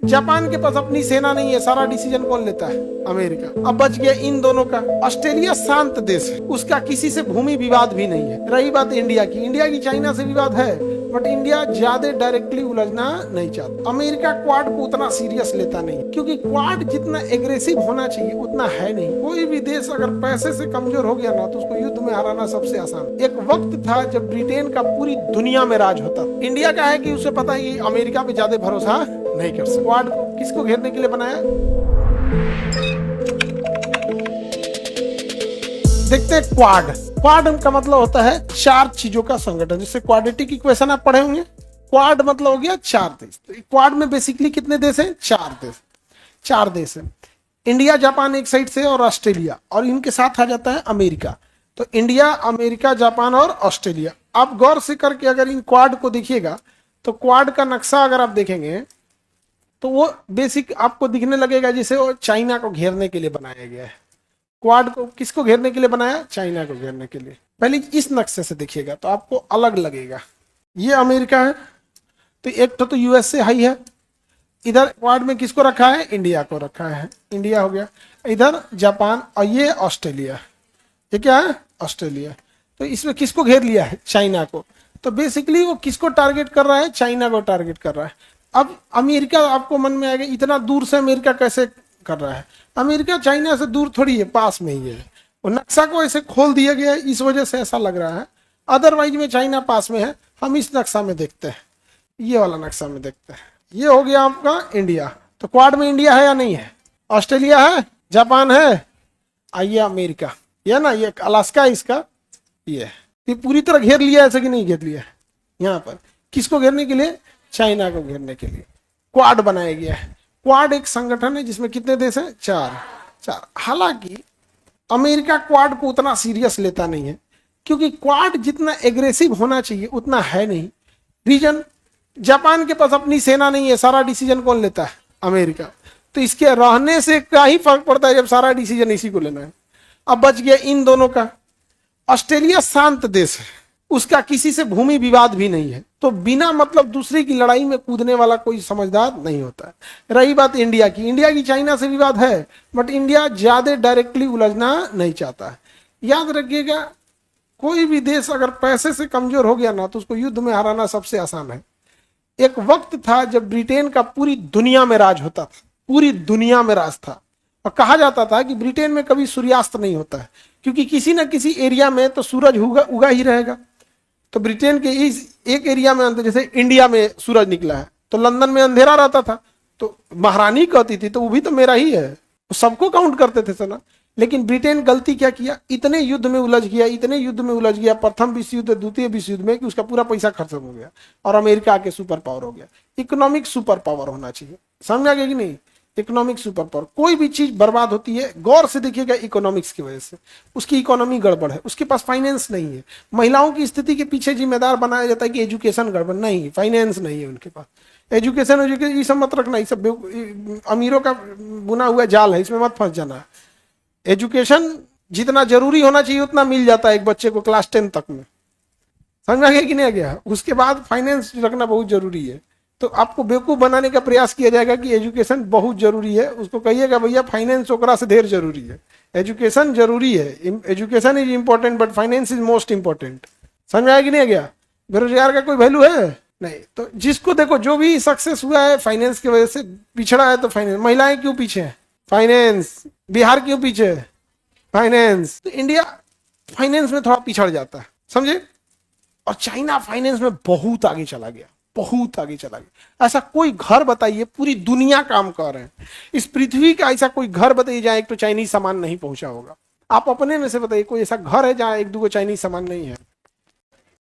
Japan के पास अपनी सेना नहीं है, सारा डिसीजन कौन लेता है? अमेरिका। अब बच गया इन दोनों का। ऑस्ट्रेलिया शांत देश है, उसका किसी से भूमि विवाद भी नहीं है। रही बात इंडिया की चाइना से विवाद है, बट इंडिया ज्यादा डायरेक्टली उलझना नहीं चाहता। अमेरिका क्वाड को उतना सीरियस लेता नहीं, क्योंकि क्वाड जितना एग्रेसिव होना चाहिए उतना है नहीं। कोई भी देश अगर पैसे से कमजोर हो गया ना तो उसको युद्ध में हराना सबसे आसान। एक वक्त था जब ब्रिटेन का पूरी दुनिया में राज होता। इंडिया का है कि उसे पता है कि अमेरिका पे ज्यादा भरोसा नहीं कर सकते। क्वाड को किसको घेरने के लिए बनाया? देखते हैं क्वाड। क्वाड का मतलब होता है चार चीजों का संगठन, जिससे क्वाड्रेटिक इक्वेशन आप पढ़े होंगे। क्वाड मतलब हो गया चार देश। तो क्वाड में बेसिकली कितने देश हैं? चार देश हैं। इंडिया जापान एक साइड से और ऑस्ट्रेलिया, और इनके साथ आ जाता है अमेरिका। तो इंडिया, अमेरिका, जापान और ऑस्ट्रेलिया। आप गौर से करके अगर इन क्वाड को देखिएगा तो क्वाड का नक्शा अगर आप देखेंगे तो वो बेसिक आपको दिखने लगेगा जैसे वो चाइना को घेरने के लिए बनाया गया है। क्वाड को किसको घेरने के लिए बनाया? चाइना को घेरने के लिए। पहले इस नक्शे से देखिएगा तो आपको अलग लगेगा। ये अमेरिका है, तो एक तो यूएस से हाई है। इधर क्वाड में किसको रखा है? इंडिया को रखा है। इंडिया हो गया। इधर जापान, और ये ऑस्ट्रेलिया। ये क्या है? ऑस्ट्रेलिया। तो इसमें किसको घेर लिया है? चाइना को। तो बेसिकली वो किसको टारगेट कर रहा है? चाइना को टारगेट कर रहा है। अब अमेरिका, आपको मन में आएगा इतना दूर से अमेरिका कैसे कर रहा है? अमेरिका चाइना से दूर थोड़ी है, पास में ही है। वो नक्शा को ऐसे खोल दिया गया है, इस वजह से ऐसा लग रहा है। अदरवाइज में चाइना पास में है। हम इस नक्शा में देखते हैं, ये वाला नक्शा में देखते हैं। ये हो गया आपका इंडिया। तो क्वाड में इंडिया है या नहीं है? ऑस्ट्रेलिया है, जापान है, आइए अमेरिका। ये ना, ये अलास्का है इसका। ये पूरी तरह घेर लिया ऐसे कि नहीं घेर लिया? यहाँ पर किसको घेरने के लिए? चाइना को घेरने के लिए क्वाड बनाया गया है। क्वाड एक संगठन है जिसमें कितने देश हैं? चार। हालांकि अमेरिका क्वाड को उतना सीरियस लेता नहीं है, क्योंकि क्वाड जितना एग्रेसिव होना चाहिए उतना है नहीं। रीजन, जापान के पास अपनी सेना नहीं है, सारा डिसीजन कौन लेता है? अमेरिका। तो इसके रहने से क्या ही फर्क पड़ता है जब सारा डिसीजन इसी को लेना है। अब बच गया इन दोनों का। ऑस्ट्रेलिया शांत देश है, उसका किसी से भूमि विवाद भी नहीं है, तो बिना मतलब दूसरे की लड़ाई में कूदने वाला कोई समझदार नहीं होता है। रही बात इंडिया की चाइना से विवाद है, बट इंडिया ज्यादा डायरेक्टली उलझना नहीं चाहता है। याद रखिएगा, कोई भी देश अगर पैसे से कमजोर हो गया ना तो उसको युद्ध में हराना सबसे आसान है। एक वक्त था जब ब्रिटेन का पूरी दुनिया में राज होता था, पूरी दुनिया में राज था, और कहा जाता था कि ब्रिटेन में कभी सूर्यास्त नहीं होता है, क्योंकि किसी न किसी एरिया में तो सूरज उगा ही रहेगा। तो ब्रिटेन के इस एक एरिया में, जैसे इंडिया में सूरज निकला है तो लंदन में अंधेरा रहता था, तो महारानी कहती थी तो वो भी तो मेरा ही है, तो सबको काउंट करते थे सना। लेकिन ब्रिटेन गलती क्या किया? इतने युद्ध में उलझ गया, प्रथम विश्व युद्ध, द्वितीय विश्व युद्ध में, कि उसका पूरा पैसा खत्म हो गया और अमेरिका के सुपर पावर हो गया। इकोनॉमिक सुपर पावर होना चाहिए, समझ आ गया कि नहीं? Economic super power. कोई भी चीज बर्बाद होती है, गौर से देखिएगा, इकोनॉमिक्स की वजह से। उसकी इकोनॉमी गड़बड़ है, उसके पास फाइनेंस नहीं है। महिलाओं की स्थिति के पीछे जिम्मेदार बनाया जाता है कि एजुकेशन गड़बड़, नहीं, फाइनेंस नहीं है उनके पास। एजुकेशन ये सब मत रखना, ये सब अमीरों का बुना हुआ जाल है, इसमें मत फंस जाना। एजुकेशन जितना जरूरी होना चाहिए उतना मिल जाता है एक बच्चे को क्लास 10 तक में, समझ आ गया कि नहीं आ गया? उसके बाद फाइनेंस रखना बहुत जरूरी है। तो आपको बेवकूफ बनाने का प्रयास किया जाएगा कि एजुकेशन बहुत जरूरी है, उसको कहिएगा भैया फाइनेंस ओकरा से ढेर जरूरी है। एजुकेशन जरूरी है, education is important, but finance is most important. समझ आया कि नहीं आ गया? बेरोजगार का कोई वैल्यू है नहीं। तो जिसको देखो, जो भी सक्सेस हुआ है फाइनेंस की वजह से, पिछड़ा है तो फाइनेंस। महिलाएं क्यों पीछे है? फाइनेंस। बिहार क्यों पीछे है? फाइनेंस। तो इंडिया फाइनेंस में थोड़ा पिछड़ जाता है, समझे? और चाइना फाइनेंस में बहुत आगे चला गया, बहुत आगे चला गया। ऐसा कोई घर बताइए, पूरी दुनिया काम कर रहे हैं, इस पृथ्वी का ऐसा कोई घर बताइए जहां एक तो चाइनीज सामान नहीं पहुंचा होगा। आप अपने में से बताइए कोई ऐसा घर है जहां एक दो चाइनीज सामान नहीं है?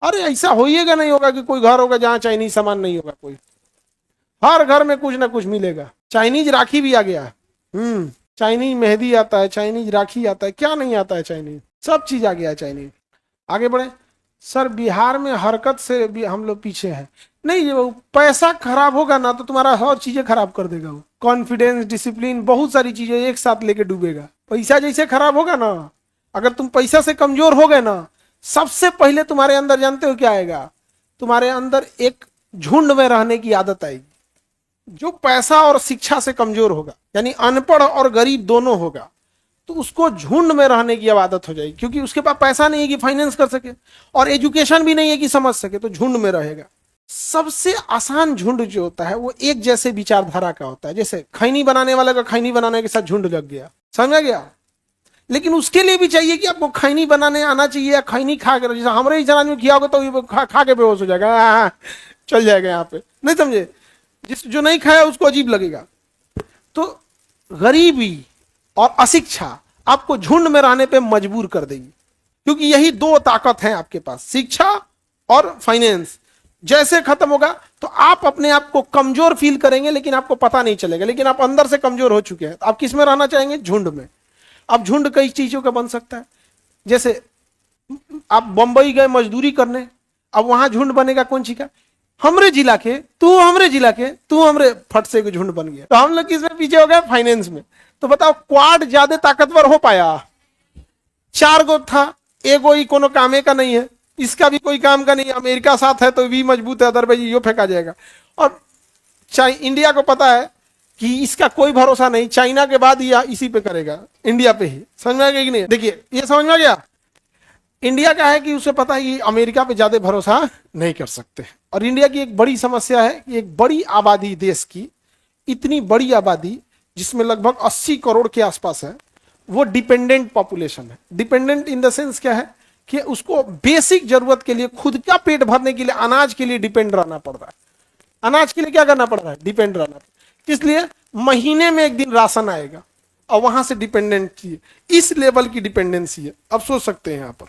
अरे ऐसा होइएगा नहीं होगा कि कोई घर होगा जहां चाइनीज सामान नहीं होगा। कोई, हर घर में कुछ ना कुछ मिलेगा। चाइनीज राखी भी आ गया, चाइनीज मेहंदी आता है, चाइनीज राखी आता है, क्या नहीं आता है? चाइनीज सब चीज आ गया है। चाइनीज। आगे बढ़े सर। बिहार में हरकत से भी हम लोग पीछे हैं। नहीं, ये पैसा खराब होगा ना तो तुम्हारा हर चीजें खराब कर देगा वो। कॉन्फिडेंस, डिसिप्लिन, बहुत सारी चीजें एक साथ लेके डूबेगा। पैसा जैसे खराब होगा ना, अगर तुम पैसा से कमजोर हो गए ना, सबसे पहले तुम्हारे अंदर जानते हो क्या आएगा? तुम्हारे अंदर एक झुंड में रहने की आदत आएगी। जो पैसा और शिक्षा से कमजोर होगा, यानी अनपढ़ और गरीब दोनों होगा, तो उसको झुंड में रहने की अब आदत हो जाएगी, क्योंकि उसके पास पैसा नहीं है कि फाइनेंस कर सके और एजुकेशन भी नहीं है कि समझ सके, तो झुंड में रहेगा। सबसे आसान झुंड जो होता है वो एक जैसे विचारधारा का होता है। जैसे खैनी बनाने वाले का खैनी बनाने के साथ झुंड लग गया, समझ गया। लेकिन उसके लिए भी चाहिए कि आपको खैनी बनाने आना चाहिए, या खैनी खा कर, जैसे हमारे ही जनानी में किया होगा तो ये खा के बेहोश हो जाएगा, चल जाएगा यहाँ पे, नहीं समझे। जिस जो नहीं खाया उसको अजीब लगेगा। तो गरीबी और अशिक्षा आपको झुंड में रहने पे मजबूर कर देगी, क्योंकि यही दो ताकत हैं आपके पास, शिक्षा और फाइनेंस। जैसे खत्म होगा तो आप अपने आप को कमजोर फील करेंगे, लेकिन आपको पता नहीं चलेगा, लेकिन आप अंदर से कमजोर हो चुके हैं। तो आप किस में रहना चाहेंगे? झुंड में। अब झुंड कई चीजों का बन सकता है। जैसे आप बंबई गए मजदूरी करने, अब वहां झुंड बनेगा कौन सी का? हमरे जिला के, तू हमरे जिला के, तू हमरे, फट से झुंड बन गया। तो हम लोग किसमें पीछे हो गए? फाइनेंस में। तो बताओ क्वाड ज्यादा ताकतवर हो पाया? 4 गो था, एगो ही कोनो कामे का नहीं है, इसका भी कोई काम का नहीं, अमेरिका साथ है तो भी मजबूत है, अदरवाइज यो फेंका जाएगा। और इंडिया को पता है कि इसका कोई भरोसा नहीं, चाइना के बाद या इसी पे करेगा, इंडिया पे ही। समझ में आ गया कि नहीं? देखिए ये समझ में आ गया। इंडिया का है कि उसे पता है कि अमेरिका पे ज्यादा भरोसा नहीं कर सकते। और इंडिया की एक बड़ी समस्या है कि एक बड़ी आबादी, देश की इतनी बड़ी आबादी जिसमें लगभग 80 करोड़ के आसपास है, वो डिपेंडेंट पॉपुलेशन है। डिपेंडेंट इन द सेंस क्या है कि उसको बेसिक जरूरत के लिए, खुद का पेट भरने के लिए अनाज के लिए डिपेंड रहना पड़ रहा है। अनाज के लिए क्या करना पड़ रहा है? डिपेंड रहना। इसलिए महीने में एक दिन राशन आएगा और वहां से डिपेंडेंट चाहिए। इस लेवल की डिपेंडेंसी है। अब सोच सकते हैं यहाँ पर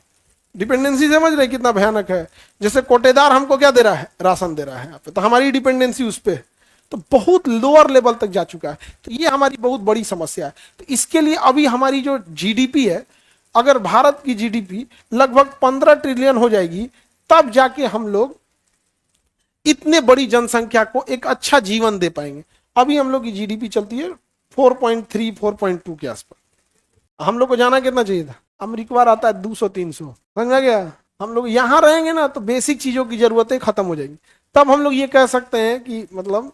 डिपेंडेंसी, समझ रहे कितना भयानक है। जैसे कोटेदार हमको क्या दे रहा है? राशन दे रहा है यहाँ पे, तो हमारी डिपेंडेंसी उस पर तो बहुत लोअर लेवल तक जा चुका है। तो ये हमारी बहुत बड़ी समस्या है। तो इसके लिए अभी हमारी जो जीडीपी है, अगर भारत की जीडीपी लगभग 15 ट्रिलियन हो जाएगी, तब जाके हम लोग इतने बड़ी जनसंख्या को एक अच्छा जीवन दे पाएंगे। अभी हम लोग की जीडीपी चलती है 4.3 4.2 के आसपास। हम लोग को जाना कितना चाहिए था? अमेरिका आता है 200-300। समझ में आ गया? हम लोग यहाँ रहेंगे ना तो बेसिक चीजों की जरूरतें खत्म हो जाएंगी। तब हम लोग ये कह सकते हैं कि मतलब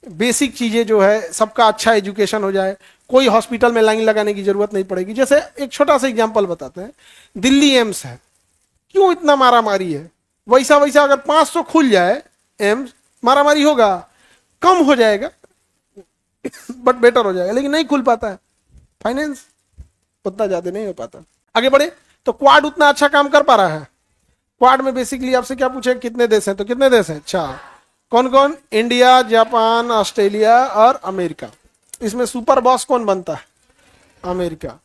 बेसिक चीजें जो है, सबका अच्छा एजुकेशन हो जाए, कोई हॉस्पिटल में लाइन लगाने की जरूरत नहीं पड़ेगी। जैसे एक छोटा सा एग्जांपल बताते हैं, दिल्ली एम्स है, क्यों इतना मारामारी है? वैसा वैसा अगर 500 खुल जाए एम्स, मारामारी होगा, कम हो जाएगा बट बेटर हो जाएगा, लेकिन नहीं खुल पाता है। फाइनेंस उतना ज्यादा नहीं हो पाता। आगे बढ़े तो क्वाड उतना अच्छा काम कर पा रहा है। क्वाड में बेसिकली आपसे क्या पूछे? कितने देश हैं? तो कितने देश हैं? 4। कौन कौन? इंडिया, जापान, ऑस्ट्रेलिया और अमेरिका। इसमें सुपर बॉस कौन बनता है? अमेरिका।